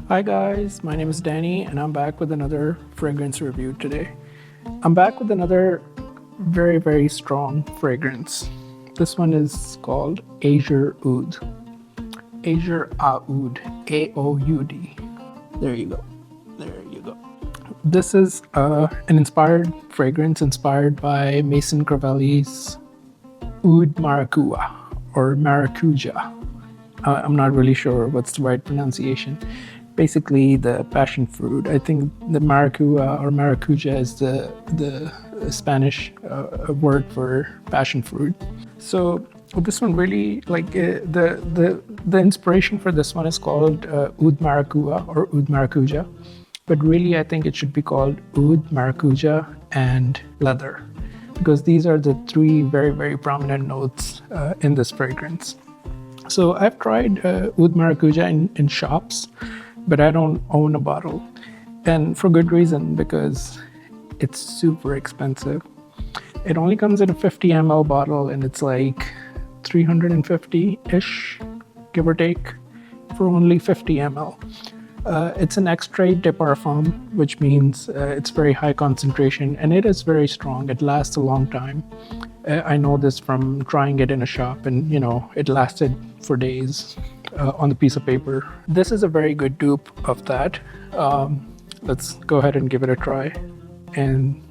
Hi guys, my name is Danny and I'm back with another fragrance review today. I'm back with another very strong fragrance. This one is called Azzure Aoud. Azzure Aoud. A-O-U-D. There you go. There you go. This is an inspired fragrance inspired by Maison Crivelli's Oud Maracuja or Maracuja. I'm not really sure what's the right pronunciation. Basically, the passion fruit. I think the maracuja or maracuja is the Spanish word for passion fruit. So this one really the inspiration for this one is called Oud Maracuja or Oud Maracuja, but really I think it should be called Oud Maracuja and leather, because these are the three very prominent notes in this fragrance. So I've tried Oud Maracuja in shops, but I don't own a bottle. And for good reason, because it's super expensive. It only comes in a 50 ml bottle and it's like 350-ish, give or take, for only 50 ml. It's an extrait de parfum, which means it's very high concentration and it is very strong. It lasts a long time. I know this from trying it in a shop, and it lasted for days on the piece of paper. This is a very good dupe of that. Let's go ahead and give it a try and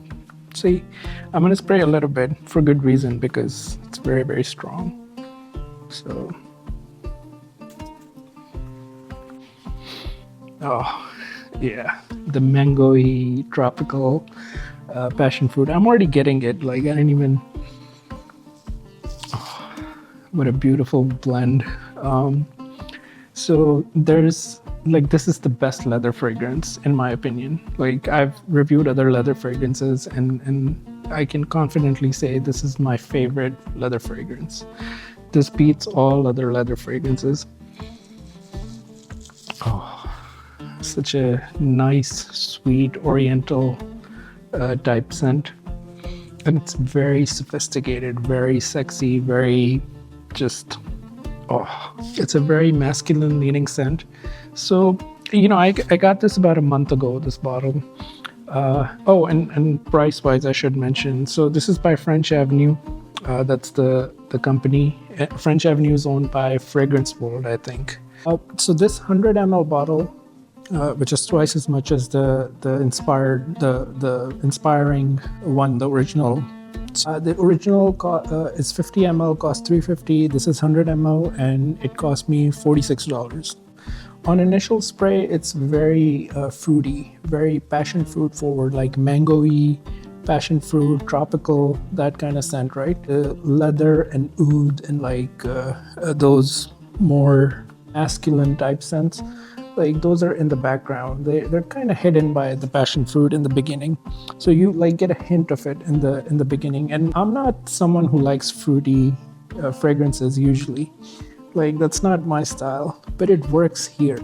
see. I'm gonna spray a little bit for good reason, because it's very strong. So, oh yeah, the mango-y tropical passion fruit. I'm already getting it. Like, I didn't even. What a beautiful blend. So there's this is the best leather fragrance in my opinion. Like, I've reviewed other leather fragrances and I can confidently say this is my favorite leather fragrance. This beats all other leather fragrances. Oh, such a nice, sweet, oriental type scent. And it's very sophisticated, very sexy, very just, it's a very masculine leaning scent. So, I got this about a month ago, this bottle. And price wise, I should mention. So this is by French Avenue. That's the company. French Avenue is owned by Fragrance World, I think. So this 100 ml bottle, which is twice as much as the inspiring one, the original. The original is 50 ml, cost $350. This is 100 ml and it cost me $46. On initial spray, it's very fruity, very passion fruit forward, like mango-y, passion fruit, tropical, that kind of scent, right? Leather and oud and those more masculine type scents. Like, those are in the background. They're kind of hidden by the passion fruit in the beginning, so you get a hint of it in the beginning. And I'm not someone who likes fruity fragrances usually. Like, that's not my style, but it works here.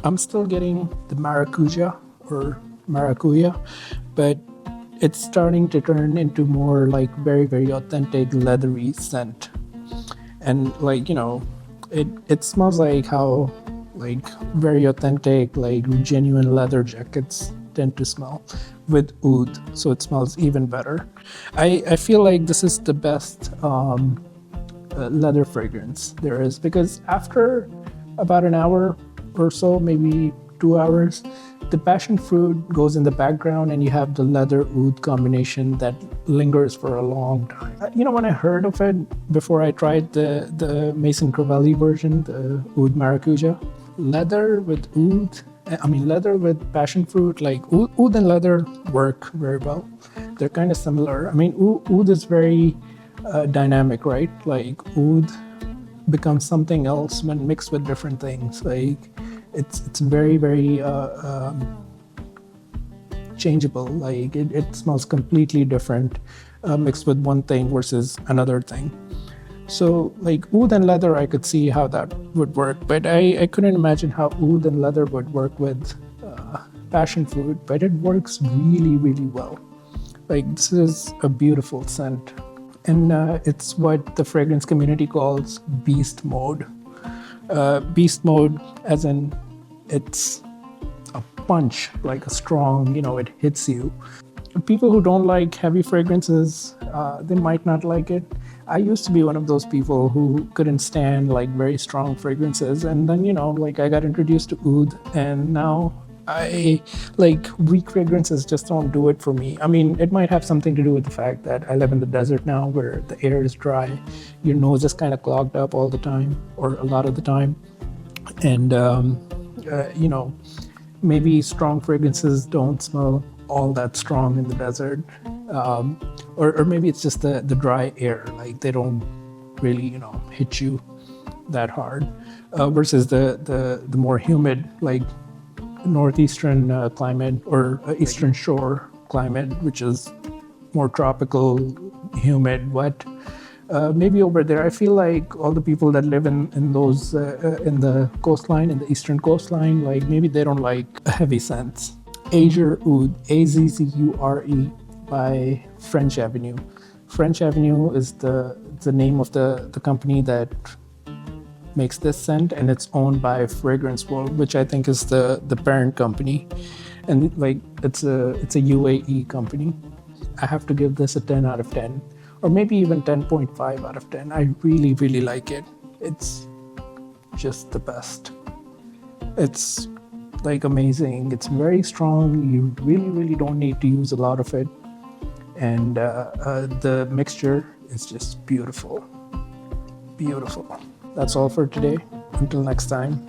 I'm still getting the maracuja or maracuja, but it's starting to turn into more like very authentic leathery scent. And it smells like how very authentic, genuine leather jackets tend to smell with oud, so it smells even better. I feel like this is the best leather fragrance there is, because after about an hour or so, maybe 2 hours, the passion fruit goes in the background and you have the leather oud combination that lingers for a long time. When I heard of it before I tried the Maison Crivelli version, the Oud Maracuja, leather with leather with passion fruit, like oud and leather work very well. They're kind of similar. Oud is very dynamic, right? Like, oud becomes something else when mixed with different things. Like, it's very changeable. Like, it smells completely different mixed with one thing versus another thing. So, oud and leather, I could see how that would work, but I couldn't imagine how oud and leather would work with passion fruit, but it works really well. This is a beautiful scent. And it's what the fragrance community calls beast mode. Beast mode, as in it's a punch, like a strong, it hits you. People who don't like heavy fragrances, they might not like it. I used to be one of those people who couldn't stand like very strong fragrances, and then like I got introduced to oud, and now I like weak fragrances just don't do it for me. I mean, it might have something to do with the fact that I live in the desert now, where the air is dry, your nose is kind of clogged up all the time, or a lot of the time, and maybe strong fragrances don't smell all that strong in the desert, or maybe it's just the dry air, like they don't really hit you that hard, versus the more humid, like northeastern climate, or eastern shore climate, which is more tropical, humid, wet. Maybe over there, I feel like all the people that live in those in the coastline, in the eastern coastline, like maybe they don't like heavy scents. Azzure Aoud, Azzure, by French Avenue. French Avenue is the name of the company that makes this scent, and it's owned by Fragrance World, which I think is the parent company, and like it's a UAE company. I have to give this a 10 out of 10, or maybe even 10.5 out of 10. I really, really like it. It's just the best. It's like amazing. It's very strong. You really, really don't need to use a lot of it. And the mixture is just beautiful. Beautiful. That's all for today. Until next time.